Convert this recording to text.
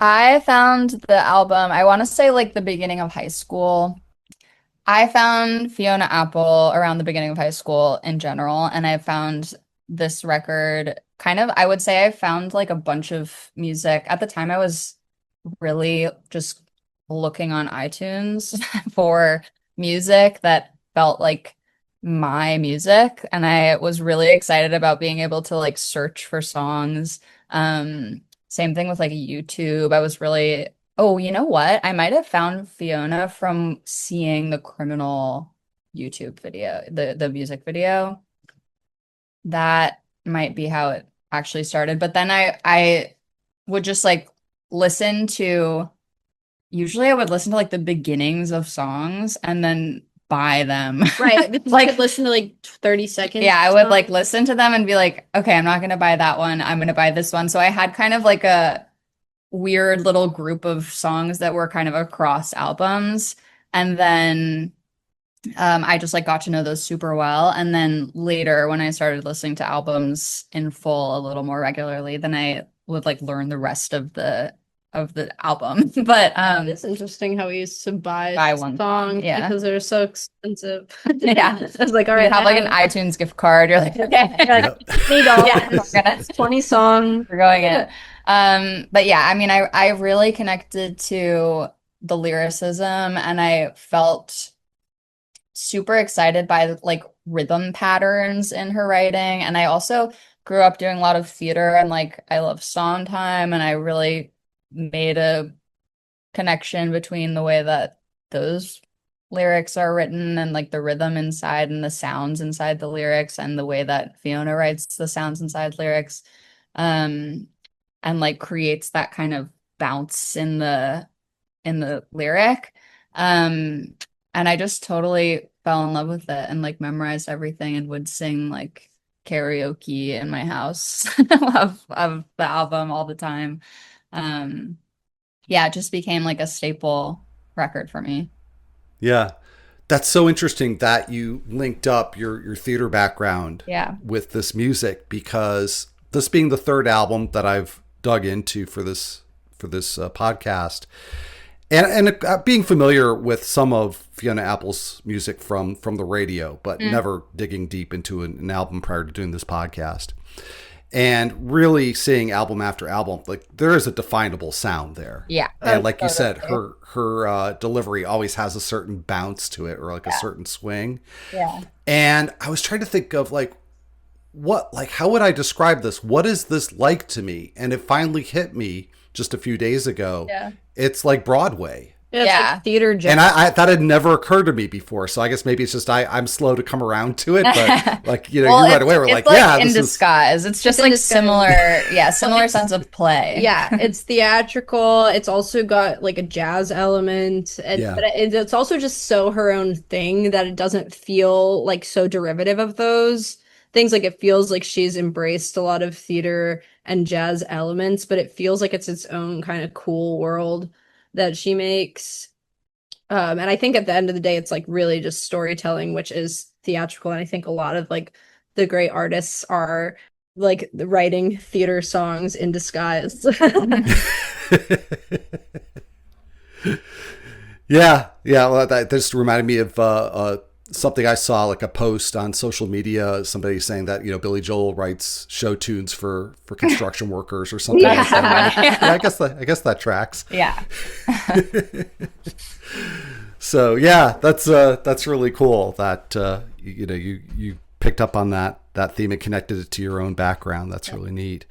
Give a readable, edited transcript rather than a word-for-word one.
I found the album, I want to say like the beginning of high school. I found Fiona Apple around the beginning of high school in general, and I found this record kind of, I would say I found like a bunch of music. At the time, I was really just looking on iTunes for music that felt like my music, and I was really excited about being able to like search for songs. Same thing with like YouTube. I was really, oh, you know what? I might have found Fiona from seeing the Criminal YouTube video, the music video. That might be how it actually started. But then I would just like listen to usually I would listen to like the beginnings of songs and then buy them. Right. Because you could Like, listen to like 30 seconds yeah, of I a would song. like listen to them and be like, okay, I'm not gonna buy that one. I'm gonna buy this one. So I had kind of like a weird little group of songs that were kind of across albums. And then I just like got to know those super well. And then later, when I started listening to albums in full a little more regularly, then I would like learn the rest of the album. But It's interesting how we used to buy buy one song, songs yeah. because they're so expensive. Yeah. I was like, all You right, have I like an have iTunes gift card. You're like, okay, you're like Yep. yeah, $20, we're gonna 20 songs. we're going in. But yeah, I mean, I really connected to the lyricism, and I felt super excited by like rhythm patterns in her writing. And I also grew up doing a lot of theater, and like I love Sondheim, and I really made a connection between the way that those lyrics are written and like the rhythm inside and the sounds inside the lyrics and the way that Fiona writes the sounds inside lyrics. Um, and like creates that kind of bounce in the lyric. Um, and I just totally fell in love with it and like memorized everything and would sing like karaoke in my house of the album all the time. Um, yeah, it just became like a staple record for me. Yeah. That's so interesting that you linked up your theater background Yeah. with this music, because this being the third album that I've dug into for this podcast, and being familiar with some of Fiona Apple's music from the radio, but Mm. never digging deep into an album prior to doing this podcast, and really seeing album after album, like there is a definable sound there. Yeah. And like you said, Totally. her delivery always has a certain bounce to it, or like a Yeah. certain swing. Yeah. And I was trying to think of like how would I describe this? What is this like to me? And it finally hit me just a few days ago. Yeah. It's like Broadway. Yeah, it's Yeah. like theater And jazz. I that had never occurred to me before. So I guess maybe it's just I'm slow to come around to it, but like, you know, Well, you right away were it's like, like yeah, in this is disguise. It's It's just in like disguise. similar, yeah, similar sense of play. Yeah, it's theatrical. It's also got like a jazz element, and yeah. but it's also just so her own thing that it doesn't feel like so derivative of those things. Like it feels like she's embraced a lot of theater and jazz elements, but it feels like it's its own kind of cool world that she makes. And I think at the end of the day, it's like really just storytelling, which is theatrical. And I think a lot of like the great artists are like writing theater songs in disguise. Yeah, yeah. Well, that just reminded me of something I saw, like a post on social media. Somebody saying that, you know, Billy Joel writes show tunes for construction workers or something That's like so that. funny. Yeah, I guess that tracks. Yeah. So yeah, that's really cool that you know you picked up on that theme and connected it to your own background. That's really neat.